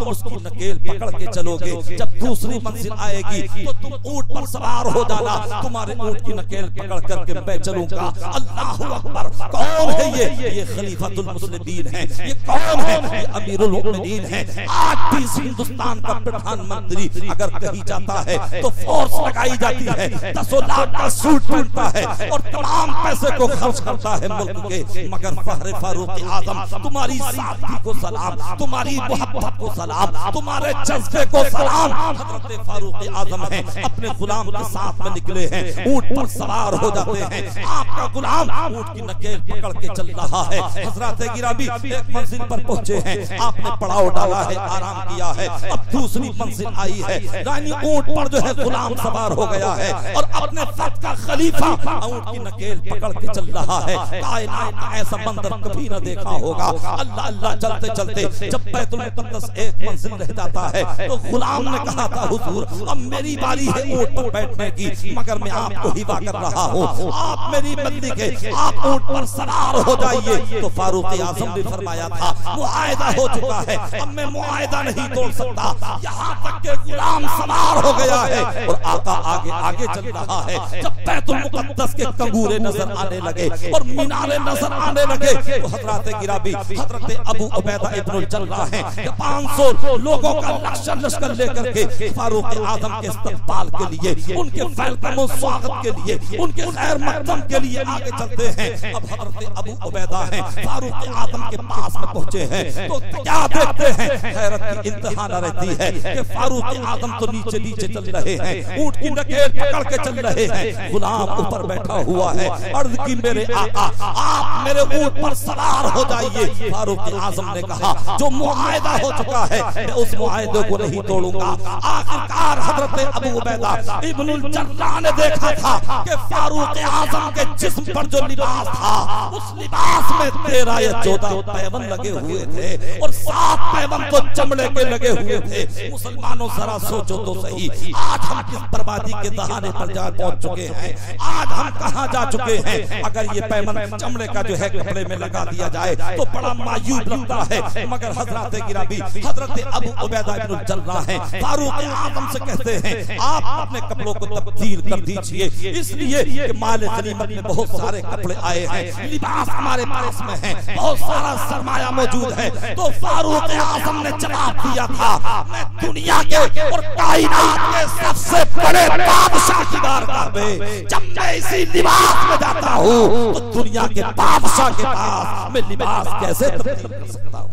तुम उसकी नकेल पकड़ के चलोगे। जब दूसरी मंजिल आएगी तो तुम ऊंट पर सवार हो जाना, तुम्हारे ऊंट की नकेल पकड़ करके मैं चलूंगा। अल्लाहु अकबर। कौन है ये खलीफतुल मुस्लिमीन है। ये कौन है? ये अमीरुल मोमिनीन है। आज भी हिंदुस्तान का प्रधानमंत्री अगर कहीं जाता है तो फोर्स लगाई जाती है, 10 लाख का सूट पहनता है और तमाम पैसे को खर्च करता है मुल्क के। मगर फहरे फारूक आजम, तुम्हारी सादगी को सलाम, तुम्हारी मोहब्बत को सलाम, तुम्हारे जज्बे को सलाम। हजरत फारूक आजम है, अपने गुलाम के साथ में निकले हैं, ऊंट पर सवार हो जाते हैं। आपका गुलाम ऊंट की नकेल पकड़ के चल रहा है। हजरत गिरामी एक मंजिल पर पहुंचे हैं, आपने पड़ाव डाला है, आराम किया है। अब दूसरी मंजिल आई है, यानी ऊंट पर जो है गुलाम सवार हो गया है और अपने वक्त का खलीफा ऊंट की नकेल पकड़ के चल रहा है। कायनात में ऐसा मंजर कभी न देखा होगा। अल्लाह अल्लाह चलते चलते जब बैतुल मुक़द्दस एक मंजिल रह जाता है तो गुलाम ने कहा था, हुजूर अब मेरी बारी है ऊंट पर बैठने की, मगर मैं आपको हिबा कर रहा हूँ, आप मेरी बंदी के, आप ऊंट पर सवार हो जाइए। तो फारूक आजम ने फरमाया था, मुआहिदा हो चुका है, अब मैं मुआहिदा नहीं तोड़ सकता। यहाँ तक के गुलाम सवार हो गया है और आका आगे आगे चल रहा है। जब बैतुल मुक़द्दस के कंगूरे नजर आने लगे और मीनारे नजर आने लगे तो हजरत गिरामी, हजरत अबू उबैदा इब्नुल जर्राह हैं, 500 लोगों का लश्कर लेकर के फारूक आजम के इस्तकबाल के लिए, उनके वेलकम और स्वागत के लिए, उनके खैर मकदम के लिए आगे चलते हैं। अब हजरत अबू उबैदा हैं, फारूक आजम के पास में पहुंचे हैं तो क्या देखते हैं, हैरत की इंतहा न रहती है कि फारूक आजम तो नीचे नीचे चल रहे हैं, ऊंट की नकेल पकड़ के चल रहे हैं, गुलाम ऊपर बैठा हुआ है। अर्ज की मेरे आका, आप मेरे ऊंट पर सवार हो जाइए। फारूक आजम ने कहा, जो मुआहिदा हो चुका है मैं उस मुआहिदे को नहीं तोड़ूंगा। आखिरकार हजरत अबू उबैदा इब्नुल जर्राह ने देखा था कि फारूक आजम के जिस्म पर जो लिबास था, उस लिबास में 13 या 14 पैबंद लगे हुए थे और 7 पैबंद तो चमड़े के लगे हुए थे। मुसलमानों जरा सोचो तो सही, आज हम किस बर्बादी के दहाने पर जा पहुंच चुके हैं, आज हम कहां जा चुके हैं। अगर ये पैबंद चमड़े का जो है कपड़े में लगा दिया जाए तो बड़ा मायूब लगता है, मगर हजरत गिरामी, हजरत अबू उबैदा इब्नुल जर्राह हैं, फारूक आजम से कहते हैं, आप अपने कपड़ों को तब्दील कर दीजिए, इसलिए कि माल गनीमत में बहुत सारे कपड़े आए हैं, लिबास हमारे पास में है, बहुत सारा सरमाया मौजूद है। तो फारूक आजम ने जवाब दिया था, मैं दुनिया के और कायनात के सबसे बड़े बादशाह की बारगाह में जब मैं इसी लिबास में जाता हूँ तो दुनिया के बादशाह के पास मैं लिबास कैसे तब्दील कर सकता हूँ।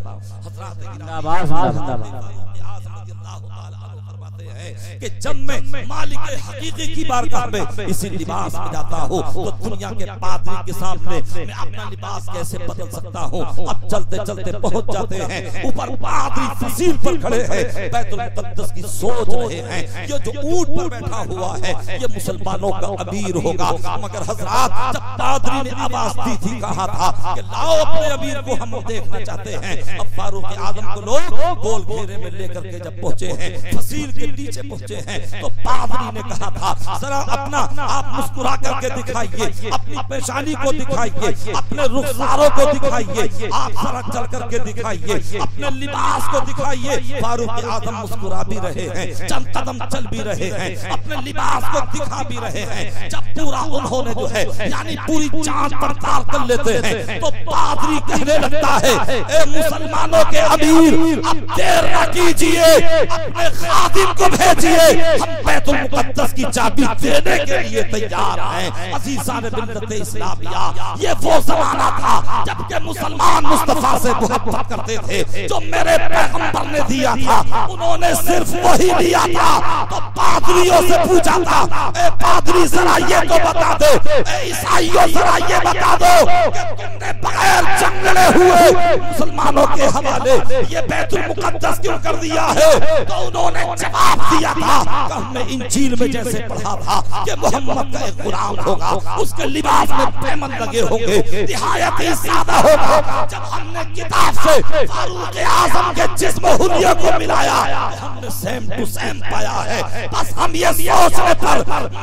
कि जब मैं मालिक हकीकी की बारगाह में इसी लिबास में जाता हूँ तो दुनिया के पादरी के सामने मैं अपना लिबास कैसे बदल सकता हूँ। अब चलते चलते पहुंच जाते हैं, ऊपर पादरी फसील पर खड़े हैं, बैतुल मुक़द्दस की सोच रहे हैं, ये जो ऊंट पर बैठा हुआ है ये मुसलमानों का अमीर होगा। मगर हजरात, जब पादरी ने आवाज दी थी, कहा था कि लाओ अपने अमीर को, हम देखना चाहते हैं। अब फारूक आजम को लोग गोल घेरे में लेकर के जब पहुंचे हैं, फसील के नीचे पहुंचे हैं, तो पादरी ने कहा था, जरा अपना आप मुस्कुरा करके दिखाइए, अपनी पेशानी को दिखाइए, अपने रुखसारों को दिखाइए, आप जरा चल करके दिखाइए, अपने लिबास को दिखाइए। फारूक आजम मुस्कुरा भी रहे हैं, चंद कदम चल भी रहे हैं, अपने लिबास को दिखा भी रहे हैं। जब पूरा उन्होंने जो है यानी पूरी जांच पड़ताल कर लेते हैं तो पादरी कहने लगता है, ए मुसलमानों के अमीर, अब देर न कीजिए, अपने खादिम को भेजिए, हम बैतुल मुक़द्दस की चाबी देने के लिए तैयार हैं। अज़ीज़ान मिल्लत इस्लामिया, ये वो ज़माना था जबकि मुसलमान मुस्तफा से मोहब्बत करते थे, जो मेरे पैगंबर ने दिया था उन्होंने सिर्फ वही दिया था। तो पादरियों से पूछा था, ए पादरी जरा ये तो बता दो, ए ईसाइयों जरा ये बता दो कि तुमने बगैर जंग लड़े हुए मुसलमानों के हवाले ये बैतुल मुक़द्दस क्यों कर दिया है। तो उन्होंने जवाब दिया था, था कि हमने इंजील में जैसे पढ़ा था कि मोहम्मद का एक गुलाम होगा, उसके लिबास में पैमन लगे होंगे, निहायत ही सादा होगा। जब हमने किताब से फारूक आजम के जिस्म हुलिया को मिलाया तो हमने सेम टू सेम पाया है। बस हम ये सोचने पर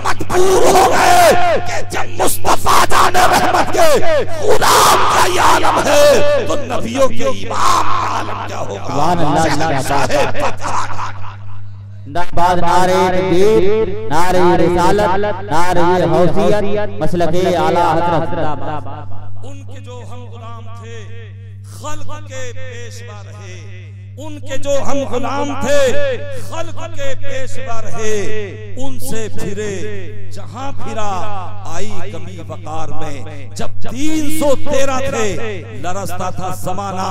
मजबूर हो गए कि जब मुस्तफा जाने रहमत के गुलाम का ये आलम है तो नबियों के इमाम का आलम क्या होगा। बाद नारे तकबीर, नारे रिसालत, नारे हौसियत, मसलके आला हज़रत। उनके जो हम गुलाम थे खल्क के पेशवा रहे, उनके जो हम गुलाम थे खल्क के पेशवा रहे, उनसे फिरे जहां फिरा आई कमी वकार में। जब 313 थे लरसता था जमाना,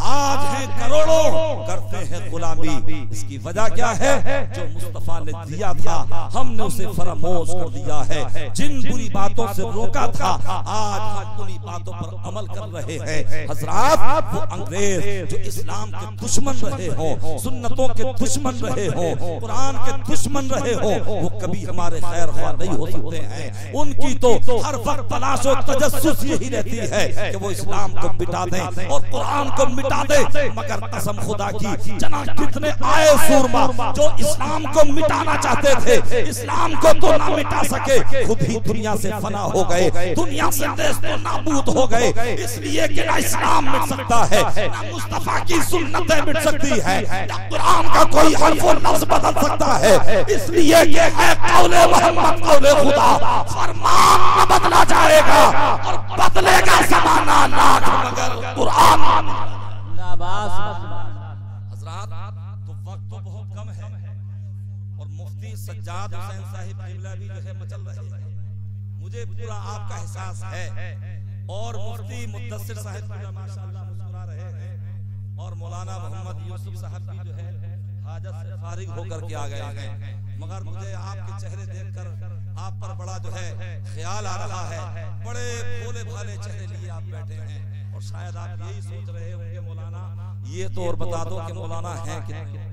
आज है करोड़ों करते हैं गुलामी। इसकी वजह क्या है? जो मुस्तफा ने दिया था हमने उसे फरामोश कर दिया है। जिन बुरी बातों से रोका था आज हम उन्हीं बातों पर अमल कर रहे हैं। हजरात, वो अंग्रेज जो इस्लाम के दुश्मन रहे हो, सुन्नतों के दुश्मन रहे हो, कुरान के दुश्मन रहे हो, वो कभी हमारे खैर ख्वाह नहीं हो सकते हैं। उनकी तो हर वक्त तलाश और तजस्सुस यही रहती है कि वो इस्लाम को मिटा दें और कुरान को मिटा दें। मगर कसम खुदा की, जना कितने आए सूरमा जो इस्लाम को मिटाना चाहते थे, इस्लाम को तो ना मिटा सके, खुद ही दुनिया से फना हो गए, दुनिया से देश तो नाबूद हो गए। इसलिए कि ना इस्लाम मिट सकता है, ना मुस्तफा की सुन्नतें मिट सकती है, ना कुरान का कोई हर्फ और लफ्ज बदल सकता है। इसलिए कि है कौले मोहम्मद कौले खुदा, फरमान न बदला जाएगा और बदलेगा ज़माना लाख मगर कुरान। हज़रात, तो वक्त तो बहुत कम है और मुफ्ती सज्जाद हुसैन साहिब किबला भी जो है मचल रहे हैं, मुझे पूरा आपका एहसास है। और मुफ्ती मुद्दस्सिर साहिब माशाअल्लाह मुस्कुरा रहे हैं और मौलाना मोहम्मद यूसुफ साहब भी जो है हाजत से फारिग होकर के आ गए हैं। मगर मुझे आपके चेहरे देखकर आप पर बड़ा जो है ख्याल आ रहा है। बड़े भोले भाले चेहरे लिए आप बैठे हैं और शायद आप यही सोच रहे होंगे मौलाना ये तो और बता दो कि मौलाना है कितने।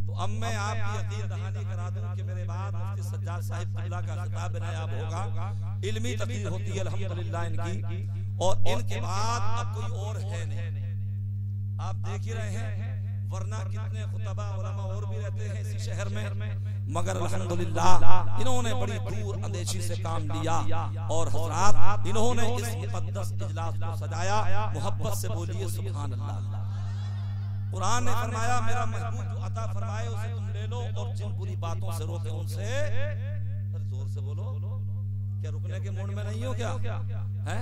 तो अब मैं आपकी यकीन दहानी करा दूं कि मेरे बाद मुफ्ती सज्जाद साहिब किबला का खिताब नायाब होगा। इल्मी तकरीर होती है अल्हम्दुलिल्लाह इनकी, और इनके बाद अब कोई और है नहीं। आप देख ही रहे हैं, वरना कितने खुतबा उलमा और भी रहते हैं इसी शहर में, मगर अल्हम्दुलिल्लाह इन्होंने बड़ी दूर अंदेशी से काम लिया। और हज़रात, इन्होंने इस मुक़द्दस इजलास को सजाया। मोहब्बत से बोलिए सुभान अल्लाह। कुरान ने फरमाया मेरा महबूब जो अता फरमाए उसे तुम ले लो, और जिन बुरी बातों से रोके उनसे, जोर से बोलो, क्या रुकने के मूड में नहीं हो क्या? है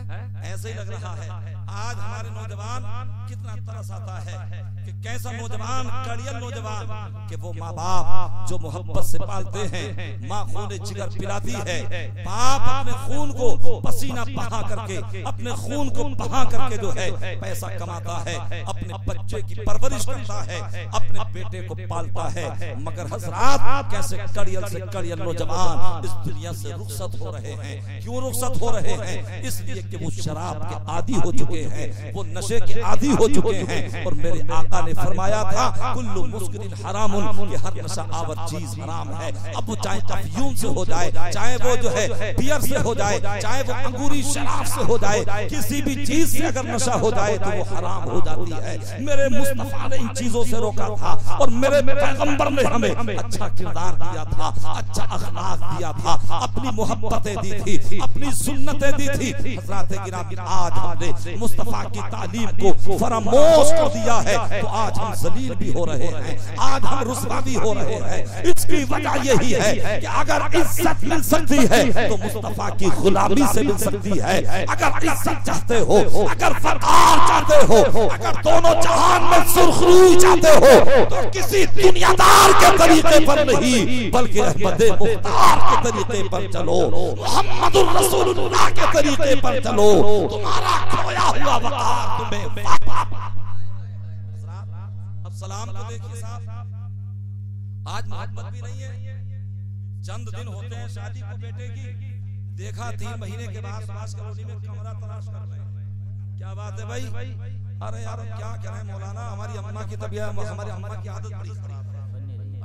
ऐसे ही लग रहा है। आज हमारे नौजवान कितना तरस आता है कि कैसा नौजवान, कड़ियल नौजवान, कि वो माँ बाप जो मोहब्बत से पालते हैं, माँ खून जिगर पिलाती है, बाप अपने खून को पसीना बहा करके, अपने खून को बहा करके जो है पैसा कमाता है, अपने बच्चे की परवरिश करता है, अपने बेटे को पालता है। मगर हज़रात, कैसे कड़ियल से कड़ियल नौजवान इस दुनिया से रुखसत हो रहे हैं। क्यों रुखसत हो रहे हैं? इसलिए कि वो शराब के आदी हो चुके हैं, वो नशे के आदी हो चुके हैं। और मेरे आका ने फरमाया था कुल्लु मुस्किरिन हरामुन, कि हर नशा आवर चीज हराम है। अब वो चाहे अफयूम से हो जाए, चाहे वो जो है बियर से हो जाए, चाहे वो अंगूरी शराब से हो जाए, किसी भी चीज से अगर नशा हो जाए तो वो हराम हो जाती है। मेरे मुस्तफा ने इन चीजों से रोका था और मेरे पैगंबर ने हमें अच्छा किरदार दिया था, अच्छा अखलाक दिया था, अपनी मोहब्बतें दी थी, अपनी सुन्नतें दी थी। हज़रात गिरामी, आज हमने मुस्तफा की तालीम को फरामोश कर दिया है तो आज हम जलील भी हो रहे हैं, आज हम रुसवा भी हो रहे हैं। इसकी वजह यही है कि अगर इज्जत मिल सकती है तो मुस्तफा की गुलामी से मिल सकती है। अगर इज्जत चाहते हो, अगर फकार चाहते हो, अगर दोनों जहान में सुरखरूई चाहते हो तो किसी दुनियादार के तरीके पर नहीं बल्कि अहमद मुख्तार के तरीके पर चलो, मोहम्मदुर रसूलुल्लाह के तरीके पर चलो। तुम्हारा खोया हुआ वकार तुम्हें अब सलाम तो देखिए साहब, आज मोहब्बत भी नहीं है। चंद दिन होते हैं शादी को बेटे की, देखा 3 महीने के बाद समाज कॉलोनी में कमरा तलाश कर रहे हैं। क्या बात है भाई? अरे यार क्या करें मौलाना, हमारी अम्मा की तबीयत, हमारी अम्मा की आदत बड़ी खराब है।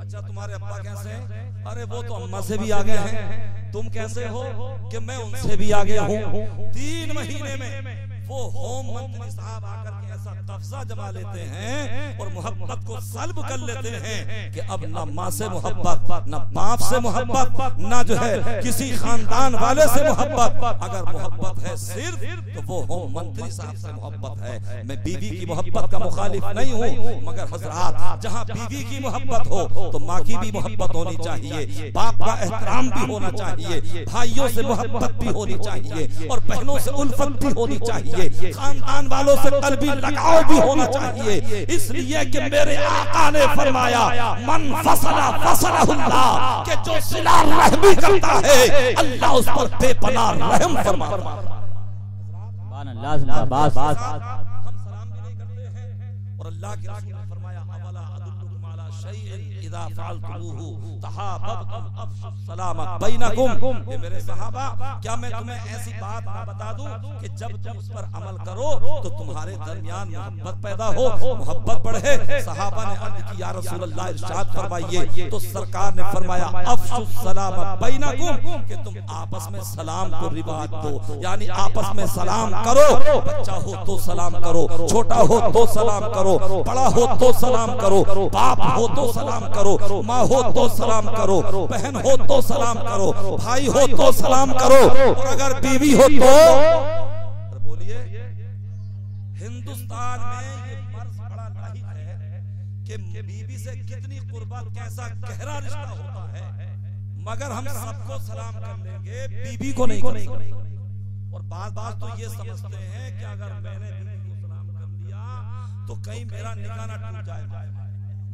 अच्छा तुम्हारे अब्बा कैसे हैं? अरे वो तो अम्मा से भी आगे हैं। तुम कैसे हो? कि मैं उनसे भी आगे हूँ। 3 महीने में वो होम मंत्री साहब आकर के ऐसा तफजा जमा लेते हैं और मोहब्बत को सल्ब कर लेते हैं कि अब ना माँ से मोहब्बत, ना बाप से मोहब्बत, ना जो है किसी खानदान वाले से मोहब्बत। अगर मोहब्बत है सिर्फ तो वो होम मंत्री साहब से मोहब्बत है। मैं बीवी की मोहब्बत का मुखालिफ नहीं हूँ, मगर हजरात जहाँ बीवी की मोहब्बत हो तो माँ की भी मोहब्बत होनी चाहिए, बाप का एहतराम भी होना चाहिए, भाइयों से मोहब्बत भी होनी चाहिए और बहनों से उल्फत भी होनी चाहिए, खानदान वालों से कल्बी लगाव भी होना चाहिए। इसलिए कि मेरे आका ने फरमाया मन फसला फसलहुल्लाह, कि जो सिला रहमी करता है अल्लाह उस पर बेपनाह रहम फरमाता है। सुभान अल्लाह जिंदाबाद। हम सलाम भी नहीं करते हैं और अल्लाह के रसूल ने फरमाया अवला अदुल्लुकुम अला शैइन इज़ा फअलतुमूहु तहाब्बतुम अफशु सलाम बैनकुम। ये मेरे सहाबा, क्या मैं तुम्हें ऐसी बात ना बता दूं कि जब तुम उस पर अमल करो तो तुम्हारे दरमियान मोहब्बत पैदा हो, मोहब्बत बढ़े। सहाबा ने अर्ज की या रसूल अल्लाह इरशाद फरमाइए। तो सरकार ने फरमाया अफशु सलाम बैनकुम, कि तुम आपस में सलाम को रिवाज दो, यानी आपस में सलाम करो। बच्चा हो तो सलाम करो, छोटा हो तो सलाम करो, बड़ा हो तो सलाम करो, बाप हो तो सलाम करो, माँ हो तो सलाम करो, बहन हो तो सलाम करो, भाई हो तो सलाम करो, और अगर बीवी हो तो बोलिए। हिंदुस्तान में ये मर्ज बड़ा लाहिक है कि बीवी से कितनी कुर्बत, कैसा गहरा रिश्ता होता है, मगर हम सबको सलाम कर लेंगे, बीवी को नहीं करेंगे। और बात तो ये समझते हैं कि अगर मैंने बीवी को सलाम कर लिया तो कहीं मेरा निकाह ना टूट जाएगा,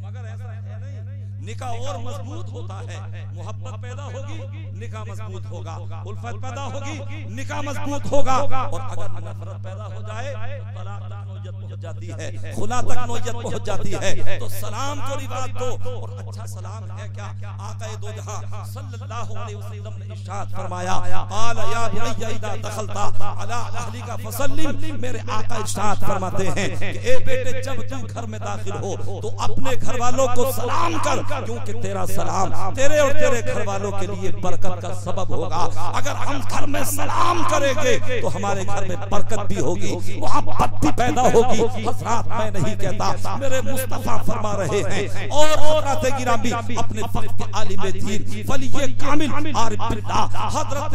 मगर ऐसा है नहीं। निकाह और मजबूत होता है, मोहब्बत पैदा होगी निकाह मजबूत होगा, उल्फत पैदा होगी निकाह मजबूत होगा, और अगर नफरत पैदा हो जाए तो तलाक तक नौयत पहुंच जाती है, खुला तक नौयत पहुंच जाती है। तो सलाम को रिवाज दो, और अच्छा सलाम है क्या? आका दो जहां सल्लल्लाहु अलैहि वसल्लम ने इरशाद फरमाया क़ाल या बुनय्या इज़ा दखलता अला अहलिका फसल्लिम। मेरे आका इरशाद फरमाते हैं कि ए बेटे जब तू घर में दाखिल हो तो अपने घर वालों को सलाम कर, क्योंकि तेरा सलाम तेरे और तेरे घर वालों के लिए बरकत का सबब होगा। अगर हम घर में सलाम करेंगे तो हमारे घर में बरकत भी होगी, मोहब्बत भी पैदा होगी। हज़रात मैं नहीं कहता, मेरे मुस्तफा फरमा रहे हैं। और हज़रत गिरामी अपने वक्त के आलिम दीन वली कामिल आरिफ बिल्लाह हज़रत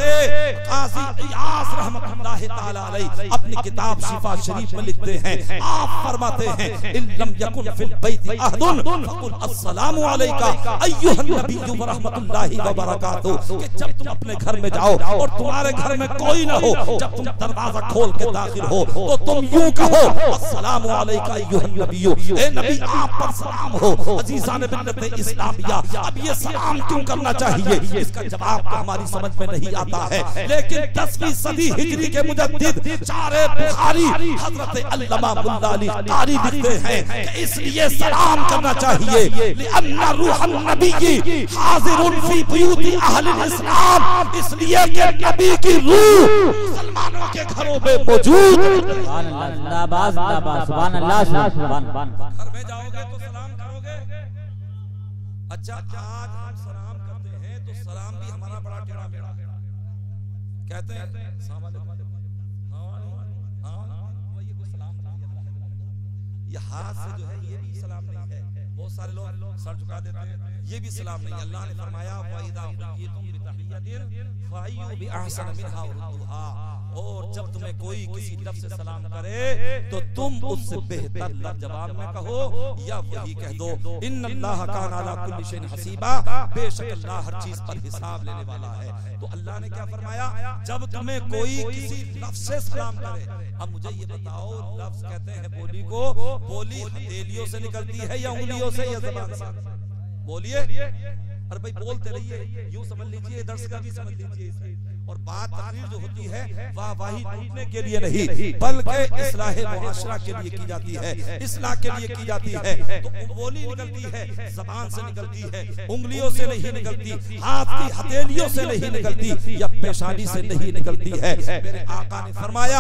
काज़ी इयास रहमतुल्लाह तआला अलैह अपनी किताब शिफा शरीफ में लिखते हैं, आप फरमाते हैं इल्लम यकुन फिल बैति अहदुन फकुल अस्सलामु अलैका अय्युहन नबिय्यु व रहमतुल्लाहि व बरकातुहू। कि जब तुम अपने घर में जाओ और तुम्हारे घर में कोई ना हो, जब तुम दरवाजा खोल के दाखिल हो तो तुम यूं कहो अस्सलामु अलैका अय्युहन नबिय्यु, ए नबी आप पर सलाम हो। अजीज़ान मिल्लत इस्लामिया, अब ये सलाम क्यों करना चाहिए? इसका जवाब तो हमारी समझ में नहीं आता है, लेकिन 10वीं सदी हिजरी के मुजद्दिद चारे बुखारी हजरत अल्लामा मुल्ला अली कारी लिखते हैं कि इसलिए सलाम करना चाहिए लिअन्ना रूहन नबी हाजिरुन फी बुयूति अहलिल इस्लाम, इसलिए कि नबी की रूह मुसलमानों के घरों में मौजूद। सुभान अल्लाह जिंदाबाद जिंदाबाद। सुभान अल्लाह सुभान। घर में जाओगे तो सलाम करोगे। अच्छा आज हम सलाम करते हैं तो सलाम भी हमारा बड़ा टेढ़ा मेढ़ा कहते हैं अस्सलाम वालेकुम, हाँ ये कोई सलाम नहीं है। ये हाथ से जो है ये भी सलाम नहीं है। बहुत सारे लोग सर झुका देते हैं, ये भी सलाम नहीं। अल्लाह ने फरमाया वाइदा हुय्यितुम बितहिय्यतिन फहय्यु बिअहसन मिनहा रुद्दूहा, और जब तुम्हें कोई किसी लफ्ज़ से सलाम करे तो तुम उससे बेहतर लफ्ज़ जवाब में कहो या वही कह दो इन्नल्लाह काना अला कुल्ली शैइन हसीबा, बेशक अल्लाह हर चीज पर हिसाब लेने वाला है। तो अल्लाह ने क्या फरमाया? जब तुम्हें कोई किसी लफ्ज़ से सलाम करे। अब मुझे ये बताओ, लफ्ज़ कहते हैं बोली को, बोली हथेलियों से निकलती है या उंगलियों से या ज़बान से? बोलिए। अरे भाई बोलते रहिए, यूं समझ लीजिए दर्स का भी समझ लीजिए इसे। और बात तकरीर जो होती है वाह वाही टूटने के लिए नहीं, बल्कि इस्लाह मुआशरा के लिए की जाती है, इस्लाह के लिए की जाती है। तो बोली निकलती है, जबान से निकलती है, उंगलियों से नहीं निकलती, हाथ की हथेलियों से नहीं निकलती, या पेशानी से नहीं निकलती है। मेरे आका ने फरमाया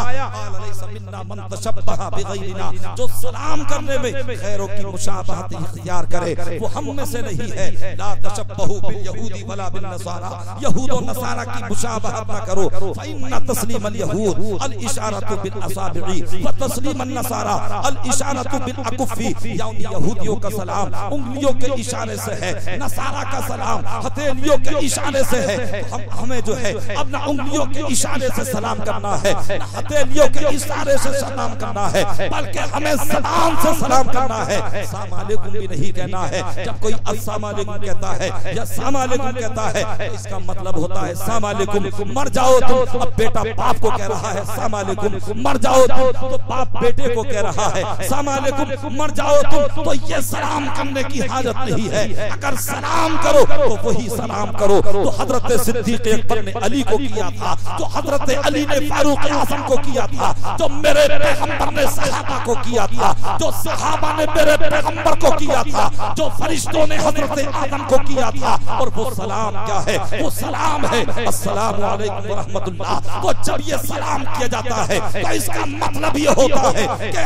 जो सलाम करने में खैरों की मुशाबहत इख्तियार करे वो हम में से नहीं है। ला तशब्बहु बिल यहूदी वला बिन नसारा, यहूद और नसारा की मुशाबहत ना करो। फइन्ना तस्लीम अल यहूद अल इशारतु बिल असाबि'i व तस्लीम अन नसारा अल इशारतु बिल अकुफी, यानी यहूदियों का सलाम उंगलियों के इशारे से है, नसारा का सलाम हथेलियों के इशारे से है। हमें जो है अब ना उंगलियों के इशारे से सलाम करना है, ना हथेलियों के इशारे से सलाम करना है, बल्कि हमें सलाम से सलाम करना है। अस्सलाम वालेकुम भी नहीं कहना है। जब कोई अस्सलाम वालेकुम कहता है या अस्सलाम वालेकुम कहता है तो इसका मतलब होता है अस्सलाम वालेकुम मर जाओ तुम। अब बेटा बाप को कह रहा है अस्सलाम वालेकुम मर जाओ तुम, तो बाप बेटे को कह रहा है अस्सलाम वालेकुम मर जाओ तुम। तो ये सलाम करने की हाजत नहीं है। अगर सलाम करो तो वही सलाम करो तो हजरत सिद्दीक अकबर ने अली को किया था, तो हजरत अली ने फारूक आजम को किया था, जो मेरे पैगंबर ने सहाबा को किया था, जो सहाबा ने मेरे पैगंबर को किया था, जो फरिश्तों ने हजरत आदम को किया था। और वो सलाम क्या है? वो सलाम है अस्सलामु अलैकुम व रहमतुल्लाह। तो जब ये सलाम किया जाता है तो इसका मतलब ये होता है कि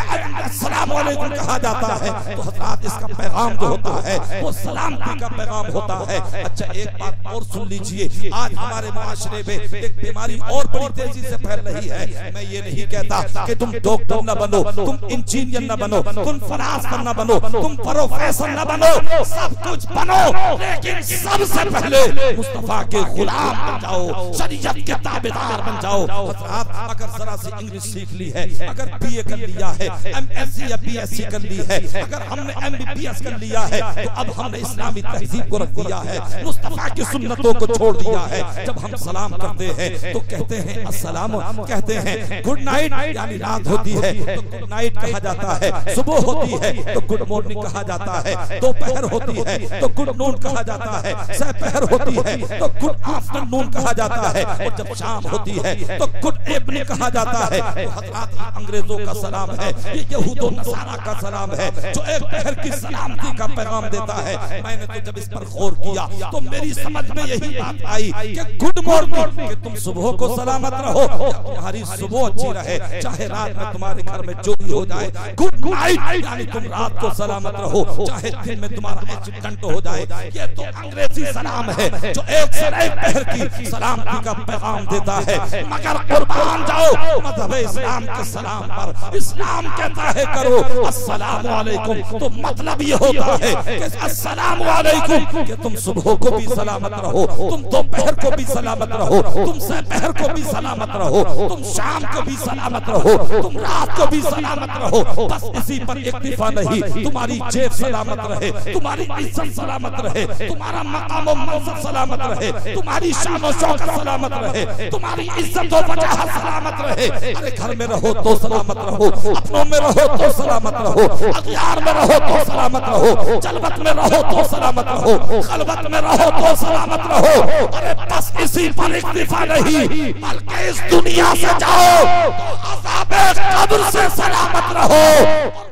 अस्सलामु अलैकुम कहा जाता है तो हजरत इसका पैगाम जो होता है वो सलामती का पैगाम होता है। अच्छा एक बात और सुन लीजिए, आज हमारे माशरे में एक बीमारी और बड़ी तेजी से फैल रही है। मैं ये नहीं कहता कि तुम डॉक्टर न बनो, तुम इंजीनियर न बनो, तुम फरास्तर न बनो, तुम प्रोफेसर न बनो, सब कुछ बनो, लेकिन सबसे पहले मुस्तफा के गुलाम बन जाओ, शरीयत के ताबेदार बन जाओ। हजरत अगर जरा सी इंग्लिश सीख ली है, अगर बीए कर लिया है, एमएससी या बीएससी कर ली है, अगर हमने एमबीबीएस कर लिया है, तो अब हमने इस्लामी तहजीब को रख दिया है, मुस्तफा की सुन्नतों को छोड़ दिया है। जब हम सलाम करते हैं तो कहते हैं अस्सलाम, कहते हैं गुड नाइट, यानी रात होती है तो गुड नाइट कहा जाता है, सुबह होती है तो गुड मॉर्निंग कहा जाता है, दोपहर होती है तो गुड नून कहा जाता है, सहपहर होती है तो गुड आफ्टरनून कहा जाता है, और जब शाम होती है तो गुड इवनिंग कहा जाता है। तो हजरत अंग्रेजों का सलाम है, ये यहूद और नसारा का सलाम है, जो एक पहर की सलामती का पैगाम देता है। मैंने तो जब इस पर गौर किया तो मेरी समझ में यही बात आई कि गुड मॉर्निंग, कि तुम सुबह को सलामत रहो, तुम्हारी सुबह अच्छी रहे, चाहे रात में तुम्हारे घर में जो भी हो जाए। गुड नाइट, यानी तुम रात को सलामत रहो, चाहे दिन में तुम्हारा एक्सीडेंट हो जाए। ये तो अंग्रेजी सलाम है जो एक से एक पहर की सलामती का पैगाम देता है। मगर कुर्बान जाओ मज़हब इस्लाम के सलाम पर। इस्लाम कहता है करो अस्सलामु अलैकुम, तो मतलब ये होता है कि अस्सलामु अलैकुम कि तुम सुबह को भी सलामत रहो, तुम दोपहर को भी सलामत रहो, तुम सहपहर को भी सलामत रहो, तुम शाम को भी सलामत रहो, तुम रात को भी सलामत रहो। बस इसी पर इक्तिफा नहीं, तुम्हारी जेब सलामत रहे, तुम्हारी इज्जत सलामत रहे, तुम्हारा मकाम और मनसब सलामत रहे, तुम्हारी शान और शौकत सलामत रहे, तुम्हारी इज्जत और वजाहत सलामत रहे। अरे घर में रहो तो सलामत रहो, अपनों में रहो तो सलामत रहो, अखियार में रहो तो सलामत रहो, जलवत में रहो तो सलामत रहो, खलवत में रहो तो सलामत रहो। अरे बस इसी पर इक्तिफा नहीं, बल्कि इस दुनिया से जाओ तो अज़ाब कब्र से सलामत रहो।